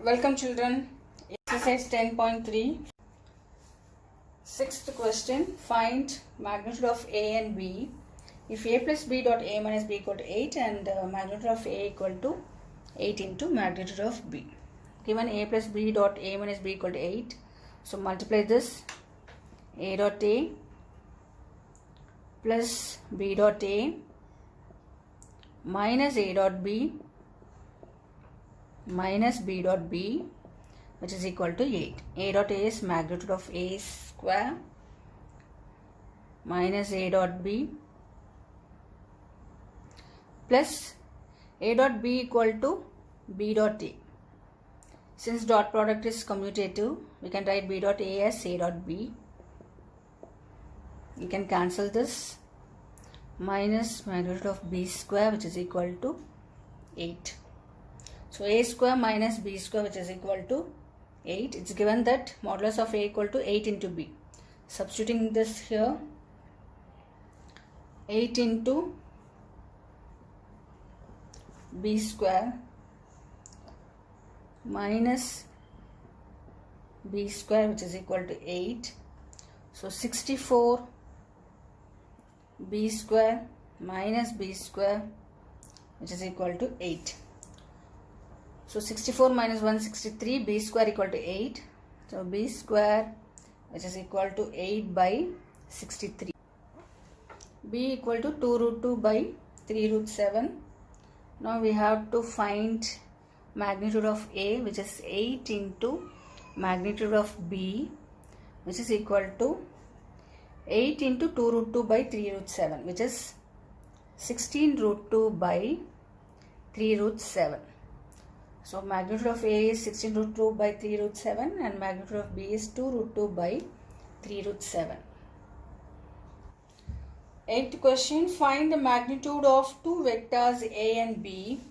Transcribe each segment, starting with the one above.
Welcome children. Exercise 10.3. Sixth question. Find magnitude of A and B. If A plus B dot A minus B equal to 8 and magnitude of A equal to 8 into magnitude of B. Given A plus B dot A minus B equal to 8. So multiply this. A dot A plus B dot A minus A dot B minus B dot B, which is equal to 8. A dot A is magnitude of A square minus A dot B plus A dot B equal to B dot A. Since dot product is commutative, we can write B dot A as A dot B. You can cancel this. Minus magnitude of B square, which is equal to 8. So A square minus B square, which is equal to 8. It's given that modulus of A equal to 8 into B. Substituting this here, 8 into B square minus B square, which is equal to 8. So 64 B square minus B square, which is equal to 8. So 64 minus 163, B square equal to 8. So B square, which is equal to 8 by 63. B equal to 2 root 2 by 3 root 7. Now we have to find magnitude of A, which is 8 into magnitude of B, which is equal to 8 into 2 root 2 by 3 root 7, which is 16 root 2 by 3 root 7. So magnitude of A is 16 root 2 by 3 root 7 and magnitude of B is 2 root 2 by 3 root 7. Eighth question. Find the magnitude of two vectors A and B.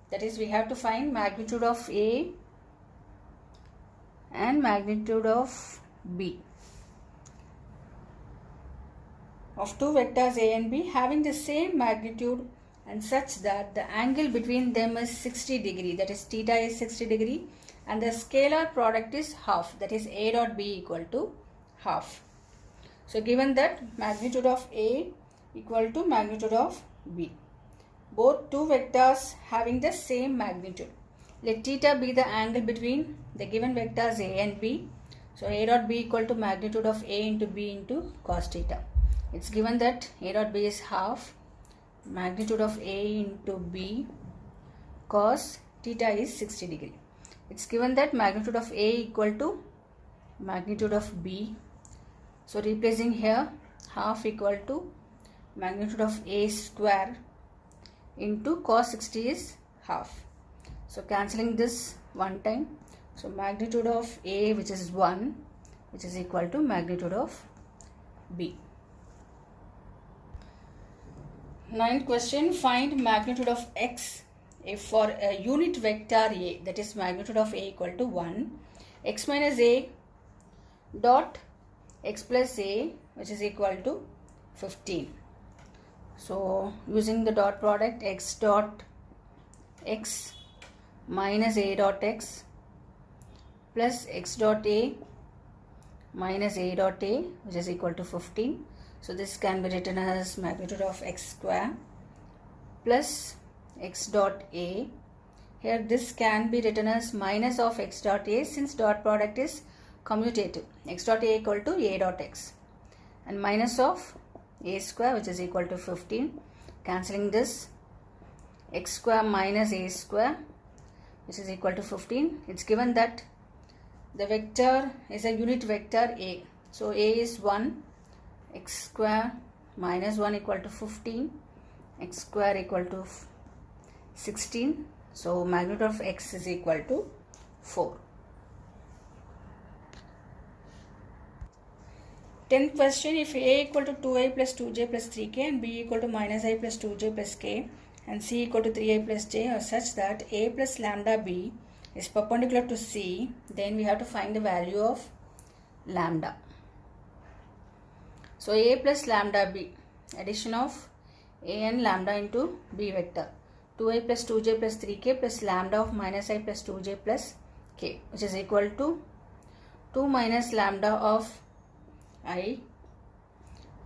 That is, we have to find magnitude of A and magnitude of B. Of two vectors A and B having the same magnitude and such that the angle between them is 60 degree, that is theta is 60 degree, and the scalar product is half, that is A dot B equal to half. So given that magnitude of A equal to magnitude of B, both two vectors having the same magnitude, let theta be the angle between the given vectors A and B. So A dot B equal to magnitude of A into B into cos theta. It's given that A dot B is half magnitude of A into B cos theta is 60 degree. It's given that magnitude of A equal to magnitude of B. So replacing here, half equal to magnitude of A square into cos 60 is half. So cancelling this one time. So magnitude of A, which is 1, which is equal to magnitude of B. Ninth question. Find magnitude of x if for a unit vector A, that is magnitude of A equal to 1, x minus A dot x plus A, which is equal to 15. So using the dot product, x dot x minus A dot x plus x dot A minus A dot A, which is equal to 15. So this can be written as magnitude of x square plus x dot A. Here this can be written as minus of x dot A, since dot product is commutative. X dot A equal to A dot x and minus of A square, which is equal to 15. Cancelling this, x square minus A square, which is equal to 15. It's given that the vector is a unit vector A. So A is 1. X square minus 1 equal to 15, x square equal to 16. So magnitude of x is equal to 4. 10th question. If A equal to 2i plus 2j plus 3k and B equal to minus I plus 2j plus k and C equal to 3i plus j are such that A plus lambda B is perpendicular to C, then we have to find the value of lambda. So A plus lambda B, addition of A and lambda into B vector. 2i plus 2j plus 3k plus lambda of minus I plus 2j plus k, which is equal to 2 minus lambda of I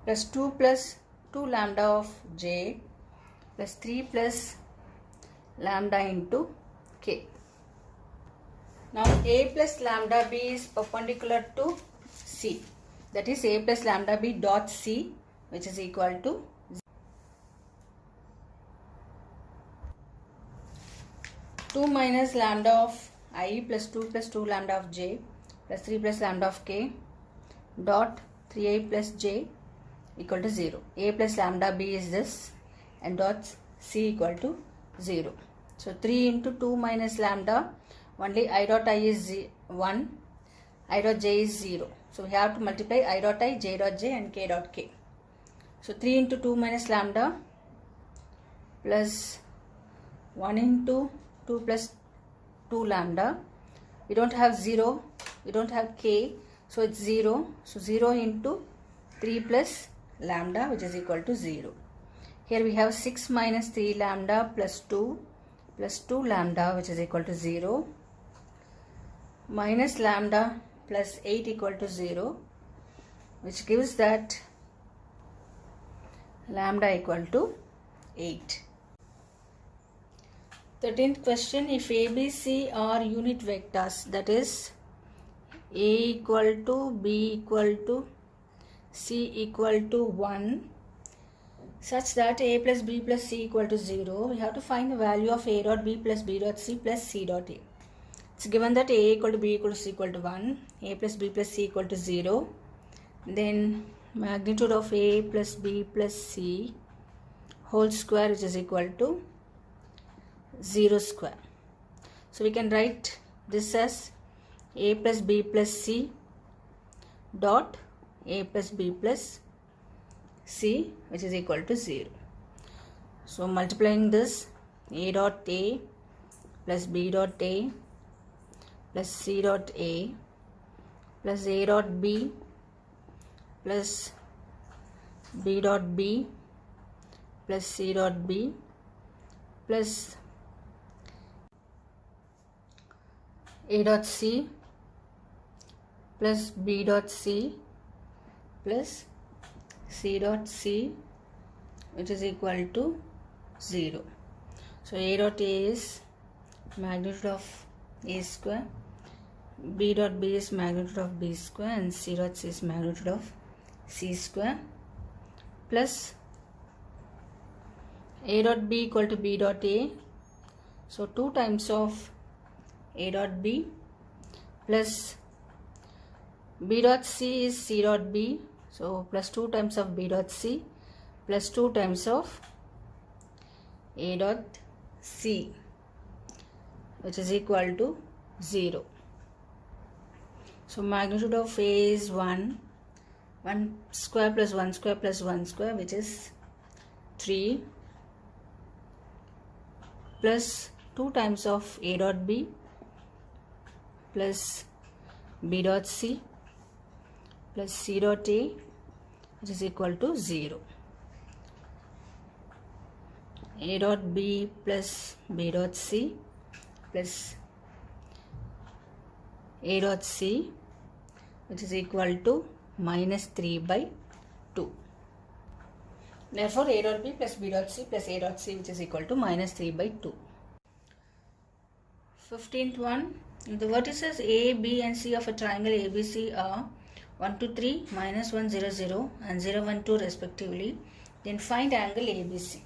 plus 2 plus 2 lambda of j plus 3 plus lambda into k. Now a plus lambda b is perpendicular to c, that is a plus lambda b dot c, which is equal to 2 minus lambda of I plus 2 lambda of j plus 3 plus lambda of k dot 3i plus j equal to 0. A plus lambda b is this and dot c equal to 0. So 3 into 2 minus lambda, only I dot I is 1, I dot j is 0. So we have to multiply I dot I, j dot j and k dot k. So 3 into 2 minus lambda plus 1 into 2 plus 2 lambda. We don't have 0, we don't have k, so it's 0. So 0 into 3 plus lambda, which is equal to 0. Here we have 6 minus 3 lambda plus 2 lambda, which is equal to 0, minus lambda plus 8 equal to 0, which gives that lambda equal to 8. 13th question, if A, B, C are unit vectors, that is A equal to B equal to C equal to 1, such that A plus B plus C equal to 0, we have to find the value of A dot B plus B dot C plus C dot A. It's given that A equal to B equal to C equal to 1, A plus B plus C equal to 0, then magnitude of A plus B plus C whole square, which is equal to 0 square. So we can write this as A plus B plus C dot A plus B plus C, which is equal to 0. So multiplying this, A dot A plus B dot A plus C dot A plus A dot B plus B dot B plus C dot B plus A dot C plus B dot C plus C dot C, which is equal to 0. So A dot A is magnitude of A square, B dot B is magnitude of B square, and C dot C is magnitude of C square, plus A dot B equal to B dot A. So 2 times of A dot B plus B dot C is C dot B, so plus 2 times of B dot C plus 2 times of A dot C, which is equal to 0. So magnitude of A is 1 square plus 1 square plus 1 square, which is 3, plus 2 times of A dot B plus B dot C plus C dot A, which is equal to 0. A dot B plus B dot C plus A dot C, which is equal to minus 3 by 2. Therefore, A dot B plus B dot C plus A dot C, which is equal to minus 3 by 2. 15th one, if the vertices A, B and C of a triangle ABC are 1, 2, 3, minus 1, 0, 0 and 0, 1, 2 respectively, then find angle ABC.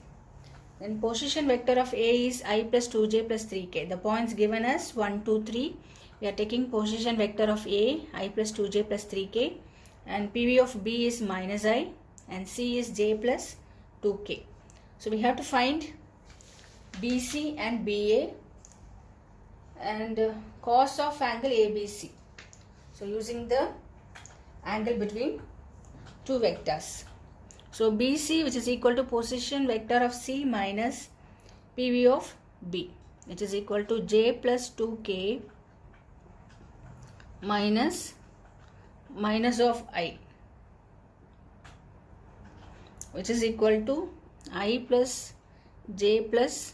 Then position vector of A is I plus 2j plus 3k. The points given as 1, 2, 3. We are taking position vector of A, I plus 2j plus 3k, and PV of B is minus I and C is j plus 2k. So we have to find BC and BA and cos of angle ABC. So using the angle between two vectors. So BC, which is equal to position vector of C minus PV of B, which is equal to j plus 2k minus of I, which is equal to I plus j plus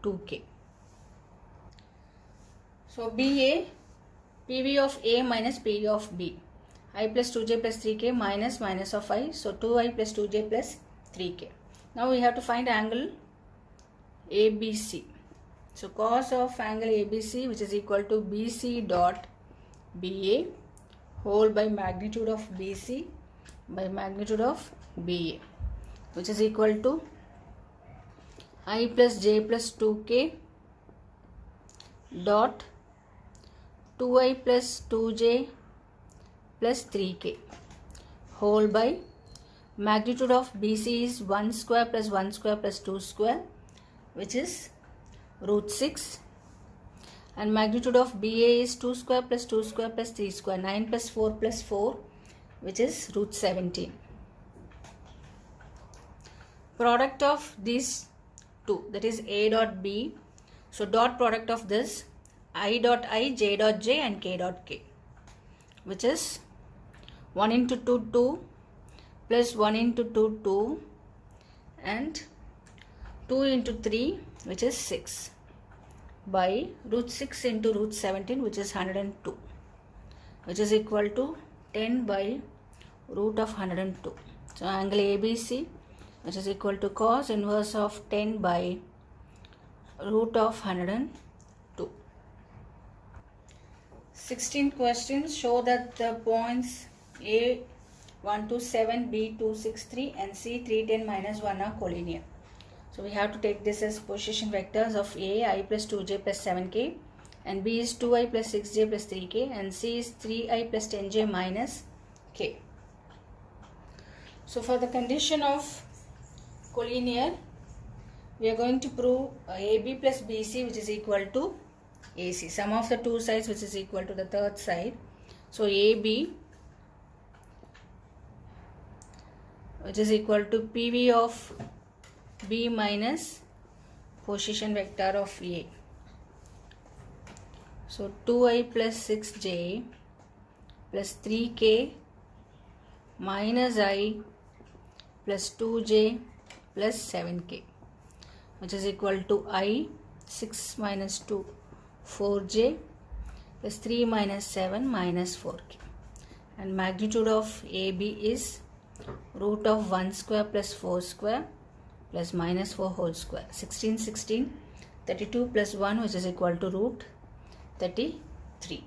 2k. So BA, PV of A minus PV of B. I plus 2j plus 3k minus minus of I. So 2I plus 2j plus 3k. Now we have to find angle ABC. So cos of angle ABC, which is equal to BC dot BA whole by magnitude of BC by magnitude of BA, which is equal to I plus j plus 2k dot 2I plus 2j plus 3k whole by magnitude of BC is 1 square plus 1 square plus 2 square, which is root 6, and magnitude of BA is 2 square plus 2 square plus 3 square, 9 plus 4 plus 4, which is root 17. Product of these two, that is A dot B. So dot product of this I dot I, j dot j and k dot k, which is 1 into 2 2 plus 1 into 2 2 and 2 into 3, which is 6 by root 6 into root 17, which is 102, which is equal to 10 by root of 102. So angle ABC, which is equal to cos inverse of 10 by root of 102. 16 questions. Show that the points A127, B263 and C310 minus 1 are collinear. So we have to take this as position vectors of A, I plus 2j plus 7k, and B is 2I plus 6j plus 3k, and C is 3I plus 10j minus k. So for the condition of collinear, we are going to prove AB plus BC, which is equal to AC, sum of the two sides, which is equal to the third side. So AB, which is equal to PV of B minus position vector of A. So 2I plus 6j plus 3k minus I plus 2j plus 7k, which is equal to I 6 minus 2 4j plus 3 minus 7 minus 4k, and magnitude of AB is root of 1 square plus 4 square plus minus 4 whole square. 16 16 32 plus 1, which is equal to root 33.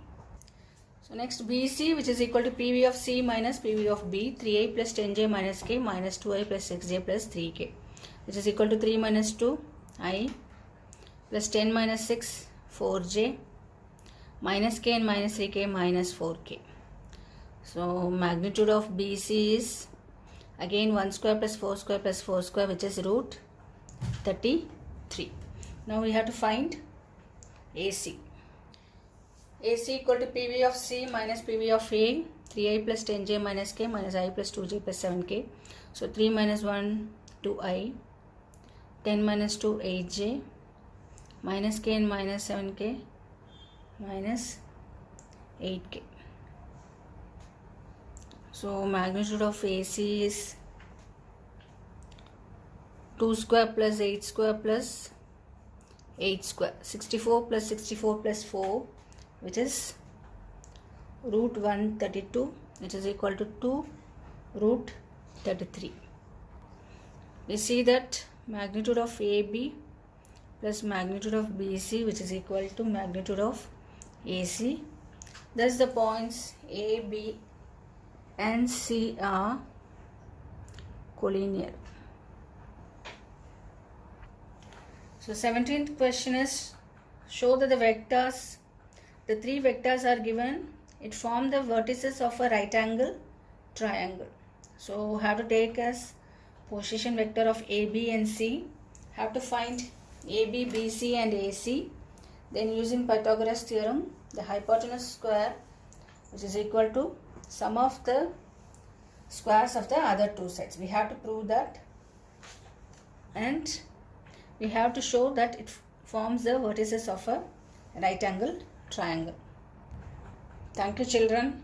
So next BC, which is equal to PV of C minus PV of B, 3I plus 10j minus k minus 2I plus 6j plus 3k, which is equal to 3 minus 2 I plus 10 minus 6 4j minus k and minus 3k minus 4k. So magnitude of BC is again 1 square plus 4 square plus 4 square, which is root 33. Now we have to find AC. AC equal to PV of C minus PV of A, 3I plus 10j minus k minus I plus 2j plus 7k. So 3 minus 1 2I, 10 minus 2 8j minus k and minus 7k minus 8k. So magnitude of AC is 2 square plus 8 square plus 8 square, 64 plus 64 plus 4, which is root 132, which is equal to 2 root 33. We see that magnitude of AB plus magnitude of BC, which is equal to magnitude of AC. Thus the points A, B and C are collinear. So 17th question is, show that the vectors, the three vectors are given, it form the vertices of a right angle triangle. So have to take as position vector of AB and C, have to find AB, BC and AC. Then using Pythagoras theorem, the hypotenuse square, which is equal to sum of the squares of the other two sides. We have to prove that, and we have to show that it forms the vertices of a right angle triangle. Thank you, children.